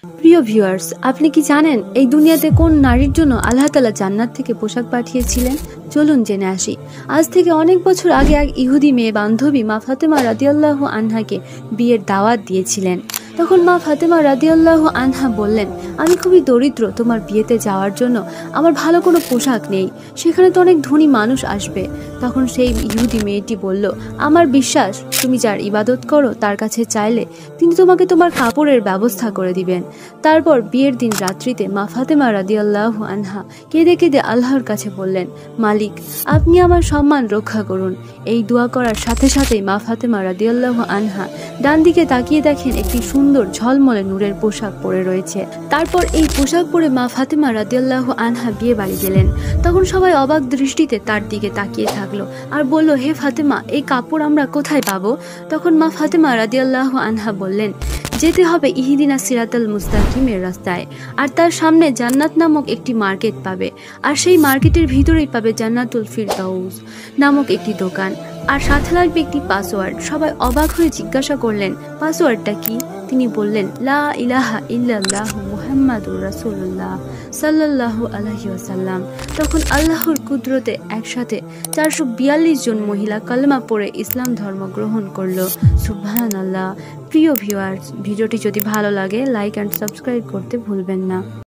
প্রিয় ভিউয়ার্স, আপনি কি জানেন এই দুনিয়াতে কোন নারীর জন্য আল্লাহ তাআলা জান্নাত থেকে পোশাক পাঠিয়েছিলেন? চলুন জেনে আসি। আজ থেকে অনেক বছর আগে এক ইহুদি মেয়ে বান্ধবী মা ফাতেমা রাদিয়াল্লাহু আনহাকে বিয়ের দাওয়াত দিয়েছিলেন। তখন মা ফাতেমা রাদিয়াল্লাহু আনহা বললেন, আমি খুবই দরিদ্র, তোমার বিয়েতে যাওয়ার জন্য আমার ভালো কোনো পোশাক নেই, সেখানে তো অনেক ধনী মানুষ আসবে। তখন সেই ইহুদি মেয়েটি বলল, আমার বিশ্বাস তুমি যার ইবাদত করো তার কাছে চাইলে তিনি তোমাকে তোমার কাপড়ের ব্যবস্থা করে দিবেন। তারপর বিয়ের দিন রাত্রিতে মা ফাতেমা রাদিয়াল্লাহু আনহা কেঁদে কেঁদে আল্লাহর কাছে বললেন, মালিক, আপনি আমার সম্মান রক্ষা করুন। এই দোয়া করার সাথে সাথেই মা ফাতেমা রাদিয়াল্লাহু আনহা ডান দিকে তাকিয়ে দেখেন একটি সুন্দর ঝলমলে নূরের পোশাক পরে রয়েছে। তারপর এই পোশাক পরে মা ফাতেমা রাদিয়াল্লাহু আনহা বিয়ে বাড়ি গেলেন। তখন সবাই অবাক দৃষ্টিতে তার দিকে তাকিয়ে থাকলো আর বলল, হে ফাতেমা, এই কাপড় আমরা কোথায় পাবো? তখন মা ফাতেমা রাদিয়াল্লাহু আনহা বললেন, যেতে হবে ইহদিনা সিরাতাল মুস্তাকিমের রাস্তায়, আর তার সামনে জান্নাত নামক একটি মার্কেট পাবে, আর সেই মার্কেটের ভিতরেই পাবে জান্নাতুল ফিরদাউস নামক একটি দোকান, আর সাথে লাগবে একটি পাসওয়ার্ড। সবাই অবাক হয়ে জিজ্ঞাসা করলেন, পাসওয়ার্ডটা কি? তিনি বললেন, লা ইলাহা ইল্লাল্লাহু মুহাম্মাদুর রাসূলুল্লাহ সাল্লাল্লাহু আলাইহি ওয়াসাল্লাম। তখন আল্লাহর কুদরতে একসাথে 442 জন মহিলা কালেমা পড়ে ইসলাম ধর্ম গ্রহণ করলো। সুবহানাল্লাহ। প্রিয় ভিউয়ার্স, ভিডিওটি যদি ভালো লাগে লাইক অ্যান্ড সাবস্ক্রাইব করতে ভুলবেন না।